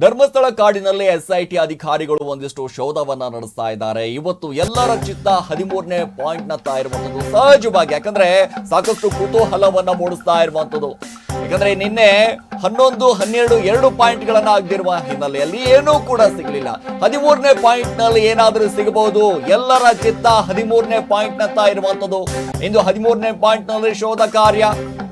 ಧರ್ಮಸ್ಥಳ ಕಾಡಿನಲ್ಲಿ ಎಸ್ಐಟಿ ಅಧಿಕಾರಿಗಳು ಒಂದಿಷ್ಟು ಶೋಧವನ್ನ ನಡೆಸ್ತಾ ಇದ್ದಾರೆ. ಇವತ್ತು ಎಲ್ಲರ ಚಿತ್ತ 13ನೇ ಪಾಯಿಂಟ್ ನತ್ತ ಇರುವಂತದ್ದು ಸಹಜವಾಗಿ, ಯಾಕಂದ್ರೆ ಸಾಕಷ್ಟು ಕುತೂಹಲವನ್ನ ಮೂಡಿಸ್ತಾ ಇರುವಂತದ್ದು. ಯಾಕಂದ್ರೆ ನಿನ್ನೆ 11, 12 2 ಪಾಯಿಂಟ್ಗಳನ್ನ ಆಗದಿರುವ ಹಿನ್ನೆಲೆಯಲ್ಲಿ ಏನೂ ಕೂಡ ಸಿಗಲಿಲ್ಲ. 13ನೇ ಪಾಯಿಂಟ್ ನಲ್ಲಿ ಏನಾದ್ರೂ ಸಿಗಬಹುದು. ಎಲ್ಲರ ಚಿತ್ತ 13ನೇ ಪಾಯಿಂಟ್ ನತ್ತ ಇರುವಂತದ್ದು. ಇಂದು 13ನೇ ಪಾಯಿಂಟ್ ನಲ್ಲಿ ಶೋಧ ಕಾರ್ಯ.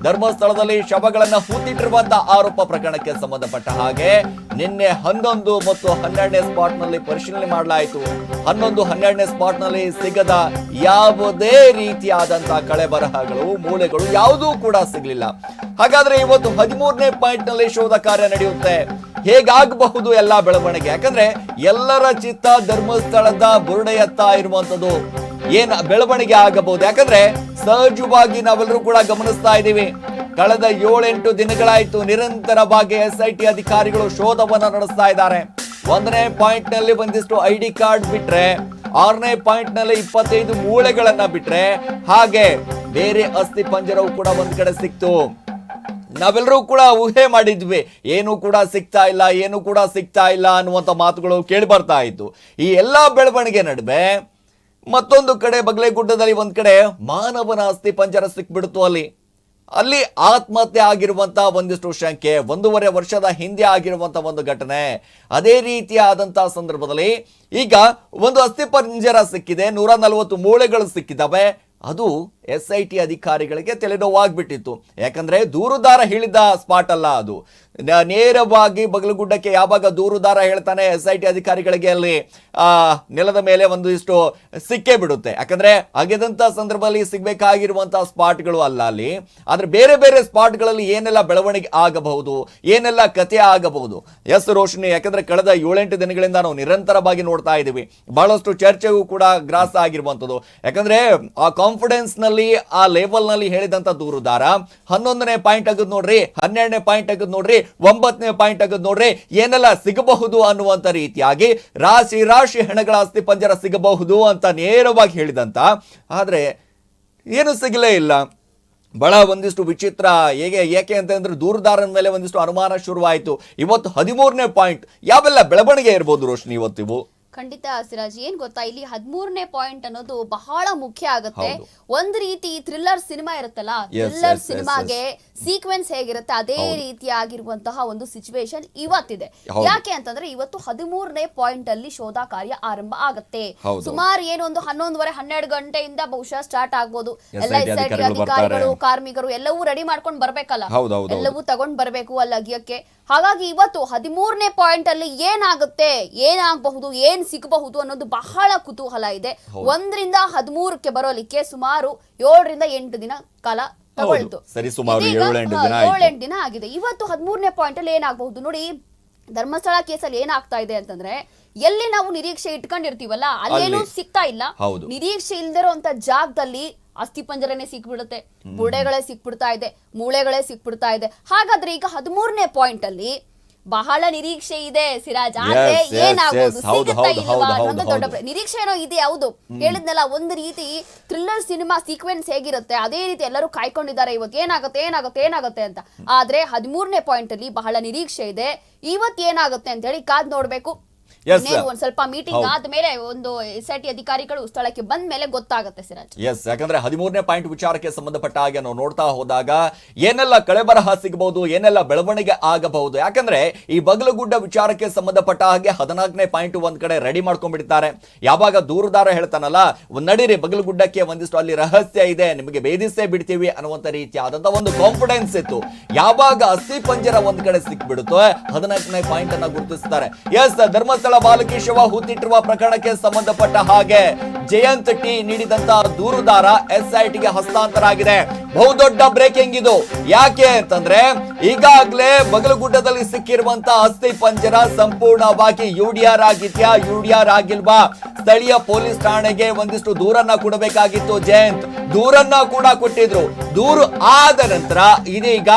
ಧರ್ಮಸ್ಥಳದಲ್ಲಿ ಶವಗಳನ್ನ ಹೂತಿಟ್ಟಿರುವಂತಹ ಆರೋಪ ಪ್ರಕರಣಕ್ಕೆ ಸಂಬಂಧಪಟ್ಟ ಹಾಗೆ ನಿನ್ನೆ 11 ಮತ್ತು 12ನೇ ಸ್ಪಾಟ್ ನಲ್ಲಿ ಪರಿಶೀಲನೆ ಮಾಡಲಾಯಿತು. 11, 12ನೇ ಸ್ಪಾಟ್ ನಲ್ಲಿ ಸಿಗದ ಯಾವುದೇ ರೀತಿಯಾದಂತಹ ಕಳೆಬರಹಗಳು, ಮೂಳೆಗಳು ಯಾವುದೂ ಕೂಡ ಸಿಗಲಿಲ್ಲ. ಹಾಗಾದ್ರೆ ಇವತ್ತು 13ನೇ ಪಾಯಿಂಟ್ ನಲ್ಲಿ ಶೋಧ ಕಾರ್ಯ ನಡೆಯುತ್ತೆ. ಹೇಗಾಗಬಹುದು ಎಲ್ಲ ಬೆಳವಣಿಗೆ? ಯಾಕಂದ್ರೆ ಎಲ್ಲರ ಚಿತ್ತ ಧರ್ಮಸ್ಥಳದ ಬುರುಡೆಯತ್ತ ಇರುವಂತದ್ದು. ಏನ್ ಬೆಳವಣಿಗೆ ಆಗಬಹುದು? ಯಾಕಂದ್ರೆ ಸಹಜವಾಗಿ ನಾವೆಲ್ಲರೂ ಕೂಡ ಗಮನಿಸ್ತಾ ಇದ್ದೀವಿ, ಕಳೆದ 7-8 ದಿನಗಳಾಯ್ತು ನಿರಂತರವಾಗಿ ಎಸ್ಐಟಿ ಅಧಿಕಾರಿಗಳು ಶೋಧವನ್ನ ನಡೆಸ್ತಾ ಇದ್ದಾರೆ. 1ನೇ ಪಾಯಿಂಟ್ ನಲ್ಲಿ ಒಂದಿಷ್ಟು ID ಕಾರ್ಡ್ ಬಿಟ್ರೆ, 6ನೇ ಪಾಯಿಂಟ್ ನಲ್ಲಿ 25 ಮೂಳೆಗಳನ್ನ ಬಿಟ್ರೆ, ಹಾಗೆ ಬೇರೆ ಅಸ್ಥಿ ಪಂಜರವು ಕೂಡ ಒಂದ್ ಕಡೆ ಸಿಕ್ತು. ನಾವೆಲ್ಲರೂ ಕೂಡ ಊಹೆ ಮಾಡಿದ್ವಿ, ಏನು ಕೂಡ ಸಿಗ್ತಾ ಇಲ್ಲ ಅನ್ನುವಂತ ಮಾತುಗಳು ಕೇಳಿ ಬರ್ತಾ ಇತ್ತು. ಈ ಎಲ್ಲಾ ಬೆಳವಣಿಗೆ ನಡುವೆ ಮತ್ತೊಂದು ಕಡೆ ಬಗಲೇಗುಡ್ಡದಲ್ಲಿ ಒಂದ್ ಕಡೆ ಮಾನವನ ಅಸ್ಥಿ ಪಂಜರ ಸಿಕ್ಬಿಡ್ತು. ಅಲ್ಲಿ ಆತ್ಮಹತ್ಯೆ ಆಗಿರುವಂತಹ ಒಂದಿಷ್ಟು ಶಂಕೆ, 1.5 ವರ್ಷದ ಹಿಂದೆ ಆಗಿರುವಂತಹ ಒಂದು ಘಟನೆ. ಅದೇ ರೀತಿಯಾದಂತಹ ಸಂದರ್ಭದಲ್ಲಿ ಈಗ ಒಂದು ಅಸ್ಥಿ ಪಂಜರ ಸಿಕ್ಕಿದೆ, 140 ಮೂಳೆಗಳು ಸಿಕ್ಕಿದಾವೆ. ಅದು SIT ಅಧಿಕಾರಿಗಳಿಗೆ ತಲೆನೋವಾಗ್ಬಿಟ್ಟಿತ್ತು. ಯಾಕಂದ್ರೆ ದೂರುದಾರ ಹೇಳಿದ ಸ್ಪಾಟ್ ಅಲ್ಲ ಅದು. ನೇರವಾಗಿ ಬಗಲಗುಡ್ಡಕ್ಕೆ ಯಾವಾಗ ದೂರುದಾರ ಹೇಳ್ತಾನೆ, SIT ಅಧಿಕಾರಿಗಳಿಗೆ ಅಲ್ಲಿ ನೆಲದ ಮೇಲೆ ಒಂದಿಷ್ಟು ಸಿಕ್ಕೇ ಬಿಡುತ್ತೆ. ಯಾಕಂದ್ರೆ ಆಗಿದಂತ ಸಂದರ್ಭದಲ್ಲಿ ಸಿಗ್ಬೇಕಾಗಿರುವಂತಹ ಸ್ಪಾಟ್ಗಳು ಅಲ್ಲ ಅಲ್ಲಿ. ಆದ್ರೆ ಬೇರೆ ಬೇರೆ ಸ್ಪಾಟ್ಗಳಲ್ಲಿ ಏನೆಲ್ಲ ಬೆಳವಣಿಗೆ ಆಗಬಹುದು, ಏನೆಲ್ಲ ಕಥೆ ಆಗಬಹುದು. ಎಸ್ ರೋಶಿನಿ, ಯಾಕಂದ್ರೆ ಕಳೆದ 7-8 ದಿನಗಳಿಂದ ನಾವು ನಿರಂತರವಾಗಿ ನೋಡ್ತಾ ಇದ್ದೀವಿ. ಬಹಳಷ್ಟು ಚರ್ಚೆಗೂ ಕೂಡ ಗ್ರಾಸ ಆಗಿರುವಂತದ್ದು. ಯಾಕಂದ್ರೆ ಆ ಕಾನ್ಫಿಡೆನ್ಸ್ ನಲ್ಲಿ, ಆ ಲೆವೆಲ್ ನಲ್ಲಿ ಹೇಳಿದಂತ ದೂರುದಾರ 11ನೇ ಪಾಯಿಂಟ್ ಆಗದ್ ನೋಡ್ರಿ, 12ನೇ ಪಾಯಿಂಟ್ ಆಗದ್ ನೋಡ್ರಿ, 9ನೇ ಪಾಯಿಂಟ್ ಆಗದ್ ನೋಡ್ರಿ, ಏನೆಲ್ಲ ಸಿಗಬಹುದು ಅನ್ನುವಂತ ರೀತಿಯಾಗಿ ರಾಶಿ ರಾಶಿ ಹೆಣಗಳ ಅಸ್ಥಿ ಪಂಜರ ಸಿಗಬಹುದು ಅಂತ ನೇರವಾಗಿ ಹೇಳಿದಂತ. ಆದ್ರೆ ಏನು ಸಿಗಲೇ ಇಲ್ಲ. ಬಹಳ ಒಂದಿಷ್ಟು ವಿಚಿತ್ರ. ಏಕೆ ಅಂತಂದ್ರೆ ದೂರುದಾರನ ಮೇಲೆ ಒಂದಿಷ್ಟು ಅನುಮಾನ ಶುರುವಾಯಿತು. ಇವತ್ತು 13ನೇ ಪಾಯಿಂಟ್, ಯಾವೆಲ್ಲ ಬೆಳವಣಿಗೆ ಇರಬಹುದು ರೋಶಿನಿ ಇವತ್ತಿವು? ಖಂಡಿತ ಸಿರಾಜ್, ಏನ್ ಗೊತ್ತಾ, ಇಲ್ಲಿ 13ನೇ ಪಾಯಿಂಟ್ ಅನ್ನೋದು ಬಹಳ ಮುಖ್ಯ ಆಗುತ್ತೆ. ಒಂದ್ ರೀತಿ ಥ್ರಿಲ್ಲರ್ ಸಿನಿಮಾ ಇರುತ್ತಲ್ಲ, ಥ್ರಿಲ್ಲರ್ ಸಿನಿಮಾಗೆ ಸೀಕ್ವೆನ್ಸ್ ಹೇಗಿರುತ್ತೆ ಅದೇ ರೀತಿಯಾಗಿರುವಂತಹ ಒಂದು ಸಿಚುವೇಶನ್ ಇವತ್ತಿದೆ. ಯಾಕೆ ಅಂತಂದ್ರೆ ಇವತ್ತು 13ನೇ ಪಾಯಿಂಟ್ ಅಲ್ಲಿ ಶೋಧ ಕಾರ್ಯ ಆರಂಭ ಆಗುತ್ತೆ. ಸುಮಾರು ಏನು ಒಂದು 11:30-12 ಗಂಟೆಯಿಂದ ಬಹುಶಃ ಸ್ಟಾರ್ಟ್ ಆಗ್ಬೋದು. ಎಲ್ಲ SIT ಅಧಿಕಾರಿಗಳು, ಕಾರ್ಮಿಕರು ಎಲ್ಲವೂ ರೆಡಿ ಮಾಡ್ಕೊಂಡು ಬರ್ಬೇಕಲ್ಲ, ಎಲ್ಲವೂ ತಗೊಂಡ್ ಬರ್ಬೇಕು ಅಲ್ಲಿ ಅಗಿಯಕ್ಕೆ. ಹಾಗಾಗಿ ಇವತ್ತು 13ನೇ ಪಾಯಿಂಟ್ ಅಲ್ಲಿ ಏನಾಗುತ್ತೆ, ಏನಾಗಬಹುದು, ಏನ್ ಸಿಗಬಹುದು ಅನ್ನೋದು ಬಹಳ ಕುತೂಹಲ ಇದೆ. 1ರಿಂದ 13ಕ್ಕೆ ಬರೋಲಿಕ್ಕೆ ಸುಮಾರು 7-8 ದಿನ ಕಾಲ ತಗೊಳ್ತು. 7-8 ದಿನ ಆಗಿದೆ. ಇವತ್ತು 13ನೇ ಪಾಯಿಂಟ್ ಅಲ್ಲಿ ಏನಾಗಬಹುದು ನೋಡಿ. ಧರ್ಮಸ್ಥಳ ಕೇಸಲ್ಲಿ ಏನಾಗ್ತಾ ಇದೆ ಅಂತಂದ್ರೆ, ಎಲ್ಲಿ ನಾವು ನಿರೀಕ್ಷೆ ಇಟ್ಕೊಂಡಿರ್ತೀವಲ್ಲ ಅಲ್ಲೇನೂ ಸಿಗ್ತಾ ಇಲ್ಲ. ನಿರೀಕ್ಷೆ ಇಲ್ದಿರೋಂತ ಜಾಗದಲ್ಲಿ ಅಸ್ಥಿ ಪಂಜರನೇ ಸಿಕ್ಬಿಡುತ್ತೆ, ಬುರುಡೆಗಳೇ ಸಿಕ್ಬಿಡ್ತಾ ಇದೆ, ಮೂಳೆಗಳೇ ಸಿಕ್ಬಿಡ್ತಾ ಇದೆ. ಹಾಗಾದ್ರೆ ಈಗ 13ನೇ ಪಾಯಿಂಟ್ ಅಲ್ಲಿ ಬಹಳ ನಿರೀಕ್ಷೆ ಇದೆ ಸಿರಾಜ್. ಆದ್ರೆ ಏನಾಗೋದು, ಸಿಗುತ್ತಾ ಇಲ್ವಾ ಅನ್ನೋದು ದೊಡ್ಡ ನಿರೀಕ್ಷೆ ಏನೋ ಇದೆ. ಹೌದು, ಹೇಳಿದ್ನಲ್ಲ, ಒಂದು ರೀತಿ ಥ್ರಿಲ್ಲರ್ ಸಿನಿಮಾ ಸೀಕ್ವೆನ್ಸ್ ಹೇಗಿರುತ್ತೆ ಅದೇ ರೀತಿ ಎಲ್ಲರೂ ಕಾಯ್ಕೊಂಡಿದ್ದಾರೆ ಇವತ್ತು ಏನಾಗುತ್ತೆ ಅಂತ. ಆದ್ರೆ 13ನೇ ಪಾಯಿಂಟ್ ಅಲ್ಲಿ ಬಹಳ ನಿರೀಕ್ಷೆ ಇದೆ. ಇವತ್ತು ಏನಾಗುತ್ತೆ ಅಂತ ಹೇಳಿ ಕಾದ್ ನೋಡ್ಬೇಕು. ಒಂದ್ ಸ್ವಲ್ಪ ಮೀಟಿಂಗ್ ಆದ್ಮೇಲೆ ಒಂದು SIT ಅಧಿಕಾರಿಗಳು ಸ್ಥಳಕ್ಕೆ ಬಂದ ಮೇಲೆ ಗೊತ್ತಾಗುತ್ತೆ ಸಿರಾಜ್. ಯಾಕಂದ್ರೆ 13ನೇ ಪಾಯಿಂಟ್ ವಿಚಾರಕ್ಕೆ ಸಂಬಂಧಪಟ್ಟ ಹಾಗೆ ನಾವು ನೋಡ್ತಾ ಹೋದಾಗ ಏನೆಲ್ಲ ಕಳೆಬರಹ ಸಿಗಬಹುದು, ಏನೆಲ್ಲ ಬೆಳವಣಿಗೆ ಆಗಬಹುದು. ಯಾಕಂದ್ರೆ ಈ ಬಗಲಗುಡ್ಡ ವಿಚಾರಕ್ಕೆ ಸಂಬಂಧಪಟ್ಟ ಹಾಗೆ 14ನೇ ಪಾಯಿಂಟ್ ಒಂದ್ ಕಡೆ ರೆಡಿ ಮಾಡ್ಕೊಂಡ್ಬಿಡ್ತಾರೆ. ಯಾವಾಗ ದೂರುದಾರ ಹೇಳ್ತಾನಲ್ಲ, ನಡೀರಿ ಬಗಲಗುಡ್ಡಕ್ಕೆ, ಒಂದಿಷ್ಟು ಅಲ್ಲಿ ರಹಸ್ಯ ಇದೆ, ನಿಮಗೆ ಭೇದಿಸೇ ಬಿಡ್ತೀವಿ ಅನ್ನುವಂತ ರೀತಿಯಾದಂತ ಒಂದು ಕಾನ್ಫಿಡೆನ್ಸ್ ಇತ್ತು. ಯಾವಾಗ ಅಸ್ಥಿ ಪಂಜರ ಒಂದ್ ಕಡೆ ಸಿಕ್ಬಿಡುತ್ತೋ 14ನೇ ಪಾಯಿಂಟ್ ಅನ್ನ ಗುರುತಿಸ್ತಾರೆ. ಧರ್ಮಸ್ಥಳ ಬಾಲಕಿ ಶವ ಹೂತಿಟ್ಟಿರುವ ಪ್ರಕರಣಕ್ಕೆ ಸಂಬಂಧಪಟ್ಟ ಹಾಗೆ ಜಯಂತ್ ಟಿ ನೀಡಿದಂತಹ ದೂರುದಾರ SITಗೆ ಹಸ್ತಾಂತರ ಆಗಿದೆ. ಬಹುದೊಡ್ಡ ಬ್ರೇಕಿಂಗ್ ಇದು. ಯಾಕೆ ಅಂತಂದ್ರೆ, ಈಗಾಗಲೇ ಬಗಲಗುಡ್ಡದಲ್ಲಿ ಸಿಕ್ಕಿರುವಂತಹ ಅಸ್ಥಿ ಪಂಜರ ಸಂಪೂರ್ಣವಾಗಿ UDR ಆಗಿದ್ಯಾ, UDR ಆಗಿಲ್ವಾ, ಸ್ಥಳೀಯ ಪೊಲೀಸ್ ಠಾಣೆಗೆ ಒಂದಿಷ್ಟು ದೂರನ್ನ ಕೊಡಬೇಕಾಗಿತ್ತು ಜಯಂತ್. ದೂರನ್ನ ಕೂಡ ಕೊಟ್ಟಿದ್ರು. ದೂರು ಆದ ನಂತರ ಇದೀಗ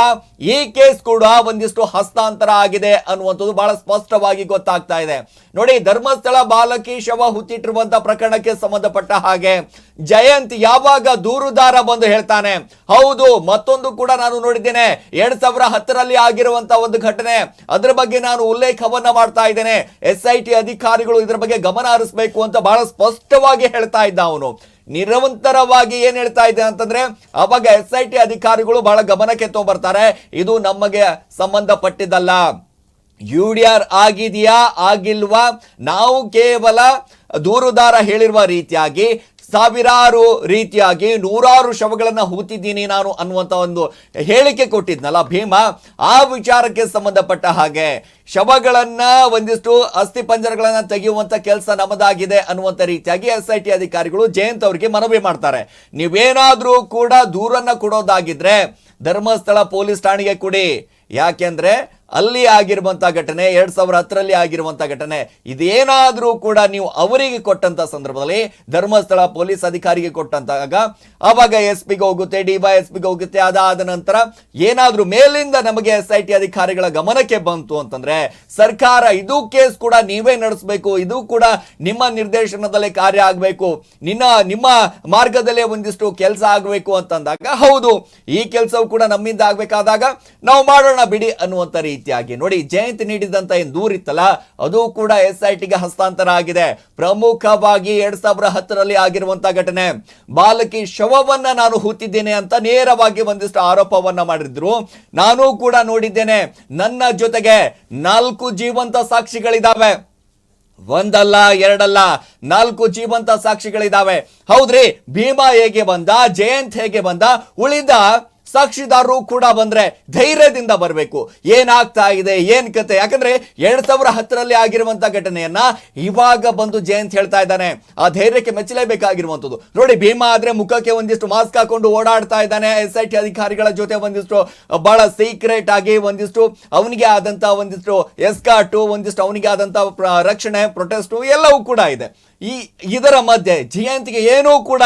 ಈ ಕೇಸ್ ಕೂಡ ಒಂದಿಷ್ಟು ಹಸ್ತಾಂತರ ಆಗಿದೆ ಅನ್ನುವಂಥದ್ದು ಬಹಳ ಸ್ಪಷ್ಟವಾಗಿ ಗೊತ್ತಾಗ್ತಾ ಇದೆ. ನೋಡಿ, ಧರ್ಮಸ್ಥಳ ಬಾಲಕಿ ಶವ ಹುಟ್ಟಿಟ್ಟಿರುವಂತ ಪ್ರಕರಣಕ್ಕೆ ಸಂಬಂಧಪಟ್ಟ ಹಾಗೆ ಜಯಂತ್ ಯಾವಾಗ ದೂರುದಾರ ಬಂದು ಹೇಳ್ತಾನೆ, ಹೌದು ಮತ್ತೊಂದು ಕೂಡ ನಾನು ನೋಡಿದ್ದೇನೆ 2010ರಲ್ಲಿ ಆಗಿರುವಂತ ಒಂದು ಘಟನೆ, ಅದರ ಬಗ್ಗೆ ನಾನು ಉಲ್ಲೇಖವನ್ನ ಮಾಡ್ತಾ ಇದ್ದೇನೆ, SIT ಅಧಿಕಾರಿಗಳು ಇದರ ಬಗ್ಗೆ ಗಮನ ಹರಿಸಬೇಕು ಅಂತ ಬಹಳ ಸ್ಪಷ್ಟವಾಗಿ ಹೇಳ್ತಾ ಇದ್ದ ಅವನು. ನಿರಂತರವಾಗಿ ಏನ್ ಹೇಳ್ತಾ ಇದ್ದೆ ಅಂತಂದ್ರೆ, ಅವಾಗ SIT ಅಧಿಕಾರಿಗಳು ಬಹಳ ಗಮನಕ್ಕೆ ತಗೊಂಡ್ಬರ್ತಾರೆ, ಇದು ನಮಗೆ ಸಂಬಂಧಪಟ್ಟಿದ್ದಲ್ಲ, UDR ಆಗಿದೆಯಾ ಆಗಿಲ್ವಾ, ನಾವು ಕೇವಲ ದೂರುದಾರ ಹೇಳಿರುವ ರೀತಿಯಾಗಿ ಸಾವಿರಾರು ರೀತಿಯಾಗಿ ನೂರಾರು ಶವಗಳನ್ನ ಹೂತಿದ್ದೀನಿ ನಾನು ಅನ್ನುವಂತ ಒಂದು ಹೇಳಿಕೆ ಕೊಟ್ಟಿದ್ನಲ್ಲ ಭೀಮಾ, ಆ ವಿಚಾರಕ್ಕೆ ಸಂಬಂಧಪಟ್ಟ ಹಾಗೆ ಶವಗಳನ್ನ ಒಂದಿಷ್ಟು ಅಸ್ಥಿ ಪಂಜರಗಳನ್ನ ತೆಗೆಯುವಂತ ಕೆಲಸ ನಮ್ಮದಾಗಿದೆ ಅನ್ನುವಂತ ರೀತಿಯಾಗಿ SIT ಅಧಿಕಾರಿಗಳು ಜಯಂತ್ ಅವರಿಗೆ ಮನವಿ ಮಾಡ್ತಾರೆ. ನೀವೇನಾದ್ರೂ ಕೂಡ ದೂರನ್ನ ಕೊಡೋದಾಗಿದ್ರೆ ಧರ್ಮಸ್ಥಳ ಪೊಲೀಸ್ ಠಾಣೆಗೆ ಕೊಡಿ. ಯಾಕೆಂದ್ರೆ ಅಲ್ಲಿ ಆಗಿರುವಂತ ಘಟನೆ 2010ರಲ್ಲಿ ಆಗಿರುವಂತ ಘಟನೆ, ಇದೇನಾದ್ರೂ ಕೂಡ ನೀವು ಅವರಿಗೆ ಕೊಟ್ಟಂತ ಸಂದರ್ಭದಲ್ಲಿ ಧರ್ಮಸ್ಥಳ ಪೊಲೀಸ್ ಅಧಿಕಾರಿಗೆ ಕೊಟ್ಟಂತಾಗ ಅವಾಗ SPಗೆ ಹೋಗುತ್ತೆ, DYSPಗೆ ಹೋಗುತ್ತೆ. ಅದಾದ ನಂತರ ಏನಾದ್ರೂ ಮೇಲಿಂದ ನಮಗೆ SIT ಅಧಿಕಾರಿಗಳ ಗಮನಕ್ಕೆ ಬಂತು ಅಂತಂದ್ರೆ ಸರ್ಕಾರ ಇದು ಕೇಸ್ ಕೂಡ ನೀವೇ ನಡೆಸಬೇಕು, ಇದು ಕೂಡ ನಿಮ್ಮ ನಿರ್ದೇಶನದಲ್ಲೇ ಕಾರ್ಯ ಆಗಬೇಕು, ನಿಮ್ಮ ಮಾರ್ಗದಲ್ಲೇ ಒಂದಿಷ್ಟು ಕೆಲಸ ಆಗಬೇಕು ಅಂತಂದಾಗ, ಹೌದು ಈ ಕೆಲಸವು ಕೂಡ ನಮ್ಮಿಂದ ಆಗ್ಬೇಕಾದಾಗ ನಾವು ಮಾಡೋಣ ಬಿಡಿ ಅನ್ನುವಂತ ರೀತಿಯಾಗಿ ನೋಡಿ ಜಯಂತ್ ನೀಡಿದಂತ ಏನ್ ದೂರಿತ್ತಲ್ಲ ಅದು ಕೂಡ SITಗೆ ಹಸ್ತಾಂತರ ಆಗಿದೆ. ಪ್ರಮುಖವಾಗಿ 2010ರಲ್ಲಿ ಆಗಿರುವಂತಹ ಘಟನೆ, ಬಾಲಕಿ ಶವವನ್ನ ನಾನು ಹೂತಿದ್ದೇನೆ ಅಂತ ನೇರವಾಗಿ ಒಂದಿಷ್ಟು ಆರೋಪವನ್ನ ಮಾಡಿದ್ರು. ನಾನು ಕೂಡ ನೋಡಿದ್ದೇನೆ, ನನ್ನ ಜೊತೆಗೆ 4 ಜೀವಂತ ಸಾಕ್ಷಿಗಳಿದಾವೆ, ಒಂದಲ್ಲ ಎರಡಲ್ಲ 4 ಜೀವಂತ ಸಾಕ್ಷಿಗಳಿದಾವೆ. ಹೌದ್ರಿ, ಭೀಮಾ ಹೇಗೆ ಬಂದ, ಜಯಂತ್ ಹೇಗೆ ಬಂದ, ಉಳಿದ ಸಾಕ್ಷಿದಾರರು ಕೂಡ ಬಂದ್ರೆ ಧೈರ್ಯದಿಂದ ಬರಬೇಕು, ಏನಾಗ್ತಾ ಇದೆ ಏನ್ ಕತೆ. ಯಾಕಂದ್ರೆ 2010ರಲ್ಲಿ ಆಗಿರುವಂತ ಘಟನೆಯನ್ನ ಇವಾಗ ಬಂದು ಜಯಂತ್ ಹೇಳ್ತಾ ಇದ್ದಾನೆ, ಆ ಧೈರ್ಯಕ್ಕೆ ಮೆಚ್ಚಲೇಬೇಕಾಗಿರುವಂತದ್ದು. ನೋಡಿ, ಭೀಮಾ ಆದ್ರೆ ಮುಖಕ್ಕೆ ಒಂದಿಷ್ಟು ಮಾಸ್ಕ್ ಹಾಕೊಂಡು ಓಡಾಡ್ತಾ ಇದ್ದಾನೆ, SIT ಅಧಿಕಾರಿಗಳ ಜೊತೆ ಒಂದಿಷ್ಟು ಬಹಳ ಸೀಕ್ರೆಟ್ ಆಗಿ ಒಂದಿಷ್ಟು ಅವನಿಗೆ ಆದಂತ ಒಂದಿಷ್ಟು ಎಸ್ಕಾಟು, ಒಂದಿಷ್ಟು ಅವನಿಗೆ ಆದಂತ ರಕ್ಷಣೆ, ಪ್ರೊಟೆಸ್ಟ್ ಎಲ್ಲವೂ ಕೂಡ ಇದೆ. ಇದರ ಮಧ್ಯೆ ಜಯಂತ್ಗೆ ಏನೂ ಕೂಡ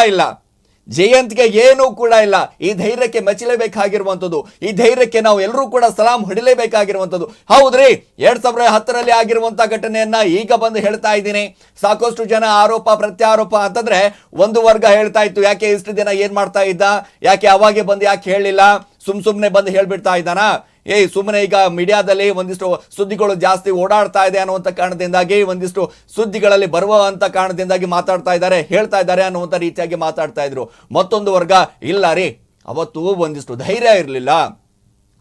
ಇಲ್ಲ, ಈ ಧೈರ್ಯಕ್ಕೆ ಮೆಚ್ಚಲೇಬೇಕಾಗಿರುವಂಥದ್ದು, ಈ ಧೈರ್ಯಕ್ಕೆ ನಾವು ಎಲ್ಲರೂ ಕೂಡ ಸಲಾಂ ಹೊಡಿಲೇಬೇಕಾಗಿರುವಂಥದ್ದು. ಹೌದ್ರಿ, 2010ರಲ್ಲಿ ಆಗಿರುವಂತ ಘಟನೆಯನ್ನ ಈಗ ಬಂದು ಹೇಳ್ತಾ ಇದ್ದೀನಿ. ಸಾಕಷ್ಟು ಜನ ಆರೋಪ ಪ್ರತ್ಯಾರೋಪ ಅಂತಂದ್ರೆ ಒಂದು ವರ್ಗ ಹೇಳ್ತಾ ಇತ್ತು, ಯಾಕೆ ಇಷ್ಟು ದಿನ ಏನ್ ಮಾಡ್ತಾ ಇದ್ದ, ಯಾಕೆ ಅವಾಗೆ ಬಂದು ಯಾಕೆ ಹೇಳಿಲ್ಲ, ಸುಮ್ನೆ ಬಂದು ಹೇಳ್ಬಿಡ್ತಾ ಇದ್ದಾನ, ಸುಮ್ಮನೆ ಈಗ ಮೀಡಿಯಾದಲ್ಲಿ ಒಂದಿಷ್ಟು ಸುದ್ದಿಗಳು ಜಾಸ್ತಿ ಓಡಾಡ್ತಾ ಇದೆ ಅನ್ನುವಂಥ ಕಾರಣದಿಂದಾಗಿ ಒಂದಿಷ್ಟು ಸುದ್ದಿಗಳಲ್ಲಿ ಬರುವಂತ ಕಾರಣದಿಂದಾಗಿ ಮಾತಾಡ್ತಾ ಇದ್ದಾರೆ, ಹೇಳ್ತಾ ಇದ್ದಾರೆ ಅನ್ನುವಂಥ ರೀತಿಯಾಗಿ ಮಾತಾಡ್ತಾ ಇದ್ರು. ಮತ್ತೊಂದು ವರ್ಗ ಇಲ್ಲ ರೀ, ಅವತ್ತು ಒಂದಿಷ್ಟು ಧೈರ್ಯ ಇರಲಿಲ್ಲ,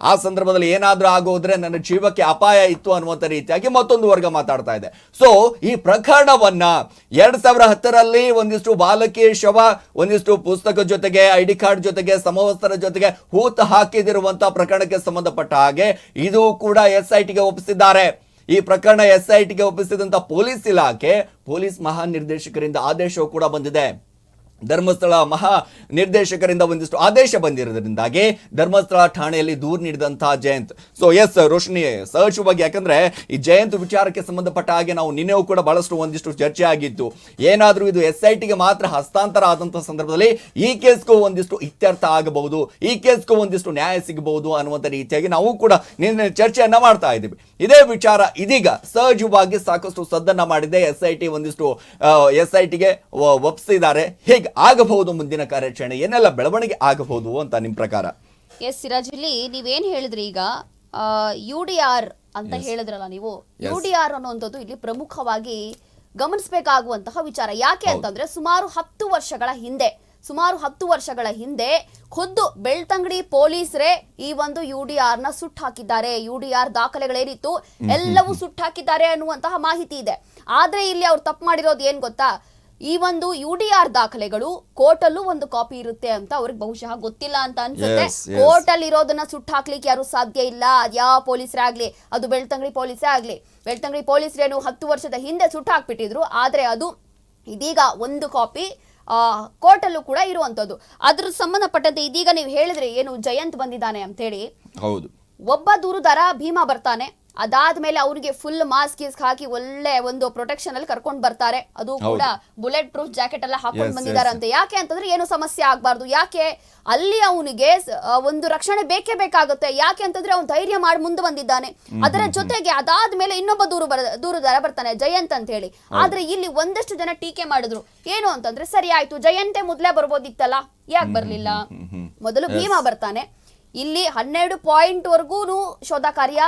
ಆ ಸಂದರ್ಭದಲ್ಲಿ ಏನಾದ್ರೂ ಆಗೋದ್ರೆ ನನ್ನ ಜೀವಕ್ಕೆ ಅಪಾಯ ಇತ್ತು ಅನ್ನುವಂಥ ರೀತಿಯಾಗಿ ಮತ್ತೊಂದು ವರ್ಗ ಮಾತಾಡ್ತಾ ಇದೆ. ಸೊ ಈ ಪ್ರಕರಣವನ್ನ 2010ರಲ್ಲಿ ಒಂದಿಷ್ಟು ಬಾಲಕಿ ಶವ ಒಂದಿಷ್ಟು ಪುಸ್ತಕ ಜೊತೆಗೆ ID ಕಾರ್ಡ್ ಜೊತೆಗೆ ಸಮವಸ್ತ್ರ ಜೊತೆಗೆ ಹೂತು ಹಾಕಿದಿರುವಂತಹ ಪ್ರಕರಣಕ್ಕೆ ಸಂಬಂಧಪಟ್ಟ ಹಾಗೆ ಇದು ಕೂಡ SITಗೆ ಒಪ್ಪಿಸಿದ್ದಾರೆ. ಈ ಪ್ರಕರಣ SITಗೆ ಒಪ್ಪಿಸಿದಂತ ಪೊಲೀಸ್ ಇಲಾಖೆ, ಪೊಲೀಸ್ ಮಹಾನಿರ್ದೇಶಕರಿಂದ ಆದೇಶವೂ ಕೂಡ ಬಂದಿದೆ. ಧರ್ಮಸ್ಥಳ ಮಹಾ ನಿರ್ದೇಶಕರಿಂದ ಒಂದಿಷ್ಟು ಆದೇಶ ಬಂದಿರೋದ್ರಿಂದಾಗಿ ಧರ್ಮಸ್ಥಳ ಠಾಣೆಯಲ್ಲಿ ದೂರು ನೀಡಿದಂತಹ ಜಯಂತ್. ಸೊ ಎಸ್ ರೋಶಿನಿ, ಸಹಜವಾಗಿ ಯಾಕಂದ್ರೆ ಈ ಜಯಂತ್ ವಿಚಾರಕ್ಕೆ ಸಂಬಂಧಪಟ್ಟ ಹಾಗೆ ನಾವು ನಿನ್ನೆಯೂ ಕೂಡ ಬಹಳಷ್ಟು ಒಂದಿಷ್ಟು ಚರ್ಚೆ ಆಗಿತ್ತು. ಏನಾದ್ರೂ ಇದು SITಗೆ ಮಾತ್ರ ಹಸ್ತಾಂತರ ಆದಂತಹ ಸಂದರ್ಭದಲ್ಲಿ ಈ ಕೇಸ್ಗೂ ಒಂದಿಷ್ಟು ಇತ್ಯರ್ಥ ಆಗಬಹುದು, ಈ ಕೇಸ್ಗೂ ಒಂದಿಷ್ಟು ನ್ಯಾಯ ಸಿಗಬಹುದು ಅನ್ನುವಂಥ ರೀತಿಯಾಗಿ ನಾವು ಕೂಡ ನಿನ್ನೆ ಚರ್ಚೆಯನ್ನ ಮಾಡ್ತಾ ಇದ್ದೀವಿ. ಇದೇ ವಿಚಾರ ಇದೀಗ ಸಹಜವಾಗಿ ಸಾಕಷ್ಟು ಸದ್ದನ್ನ ಮಾಡಿದೆ. ಒಂದಿಷ್ಟು SITಗೆ ಒಪ್ಪಿಸಿದ್ದಾರೆ. ಹೇಗೆ ಆಗಬಹುದು ಮುಂದಿನ ಕಾರ್ಯಾಚರಣೆ, ಏನೆಲ್ಲ ಬೆಳವಣಿಗೆ ಆಗಬಹುದು ಅಂತ ನಿಮ್ ಪ್ರಕಾರ? ಎಸ್ ಸಿರಾಜ್, ಇಲ್ಲಿ ನೀವೇನ್ ಹೇಳಿದ್ರಿ ಈಗ UDR ಅಂತ ಹೇಳಿದ್ರಲ್ಲ ನೀವು, UDR ಅನ್ನುವಂಥದ್ದು ಇಲ್ಲಿ ಪ್ರಮುಖವಾಗಿ ಗಮನಿಸಬೇಕಾಗುವಂತಹ ವಿಚಾರ. ಯಾಕೆ ಅಂತಂದ್ರೆ ಸುಮಾರು 10 ವರ್ಷಗಳ ಹಿಂದೆ ಖುದ್ದು ಬೆಳ್ತಂಗಡಿ ಪೊಲೀಸರೇ ಈ ಒಂದು UDR ನ ಸುಟ್ಟು ಹಾಕಿದ್ದಾರೆ. UDR ದಾಖಲೆಗಳೇನಿತ್ತು ಎಲ್ಲವೂ ಸುಟ್ಟು ಹಾಕಿದ್ದಾರೆ ಅನ್ನುವಂತಹ ಮಾಹಿತಿ ಇದೆ. ಆದ್ರೆ ಇಲ್ಲಿ ಅವ್ರು ತಪ್ಪು ಮಾಡಿರೋದು ಏನ್ ಗೊತ್ತಾ, ಈ ಒಂದು UDR ದಾಖಲೆಗಳು ಕೋರ್ಟ್ ಅಲ್ಲೂ ಒಂದು ಕಾಪಿ ಇರುತ್ತೆ ಅಂತ ಅವ್ರಿಗೆ ಬಹುಶಃ ಗೊತ್ತಿಲ್ಲ ಅಂತ ಅನ್ಸುತ್ತೆ. ಕೋರ್ಟ್ ಅಲ್ಲಿ ಇರೋದನ್ನ ಸುಟ್ಟು ಹಾಕ್ಲಿಕ್ಕೆ ಯಾರು ಸಾಧ್ಯ ಇಲ್ಲ, ಯಾವ ಪೊಲೀಸರೇ ಆಗ್ಲಿ, ಅದು ಬೆಳ್ತಂಗಡಿ ಪೊಲೀಸೇ ಆಗ್ಲಿ. ಬೆಳ್ತಂಗಡಿ ಪೊಲೀಸರೇನು 10 ವರ್ಷದ ಹಿಂದೆ ಸುಟ್ಟು ಹಾಕ್ಬಿಟ್ಟಿದ್ರು, ಆದ್ರೆ ಅದು ಇದೀಗ ಒಂದು ಕಾಪಿ ಕೋರ್ಟ್ ಅಲ್ಲೂ ಕೂಡ ಇರುವಂತದ್ದು. ಅದ್ರ ಸಂಬಂಧಪಟ್ಟಂತೆ ಇದೀಗ ನೀವು ಹೇಳಿದ್ರೆ ಏನು ಜಯಂತ್ ಬಂದಿದ್ದಾನೆ ಅಂತ ಹೇಳಿ, ಹೌದು, ಒಬ್ಬ ದೂರುದಾರ ಭೀಮಾ ಬರ್ತಾನೆ, ಅದಾದ್ಮೇಲೆ ಅವ್ರಿಗೆ ಫುಲ್ ಮಾಸ್ಕ್ ಹಾಕಿ ಒಳ್ಳೆ ಒಂದು ಪ್ರೊಟೆಕ್ಷನ್ ಅಲ್ಲಿ ಕರ್ಕೊಂಡ್ ಬರ್ತಾರೆ. ಅದು ಕೂಡ ಬುಲೆಟ್ ಪ್ರೂಫ್ ಜಾಕೆಟ್ ಎಲ್ಲ ಹಾಕೊಂಡು ಬಂದಿದಾರಂತೆ. ಯಾಕೆ ಅಂತಂದ್ರೆ ಏನು ಸಮಸ್ಯೆ ಆಗ್ಬಾರ್ದು. ಯಾಕೆ ಅಲ್ಲಿ ಅವನಿಗೆ ಒಂದು ರಕ್ಷಣೆ ಬೇಕೇ ಬೇಕಾಗುತ್ತೆ. ಯಾಕೆ ಅಂತಂದ್ರೆ ಅವ್ನು ಧೈರ್ಯ ಮಾಡಿ ಮುಂದೆ ಬಂದಿದ್ದಾನೆ. ಅದರ ಜೊತೆಗೆ ಅದಾದ್ಮೇಲೆ ಇನ್ನೊಬ್ಬ ದೂರುದಾರ ಬರ್ತಾನೆ, ಜಯಂತ್ ಅಂತ ಹೇಳಿ. ಆದ್ರೆ ಇಲ್ಲಿ ಒಂದಷ್ಟು ಜನ ಟೀಕೆ ಮಾಡಿದ್ರು. ಏನು ಅಂತಂದ್ರೆ ಸರಿ ಆಯ್ತು, ಜಯಂತೆ ಮೊದ್ಲೇ ಬರ್ಬೋದಿತ್ತಲ್ಲ, ಯಾಕೆ ಬರ್ಲಿಲ್ಲ? ಮೊದಲು ಭೀಮಾ ಬರ್ತಾನೆ. ಇಲ್ಲಿ 12 ಪಾಯಿಂಟ್ ವರ್ಗೂನು ಶೋಧ ಕಾರ್ಯ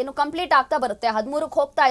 ಏನು ಕಂಪ್ಲೀಟ್ ಆಗ್ತಾ ಬರುತ್ತೆ. 13ಕ್ಕೆ ಹೋಗ್ತಾ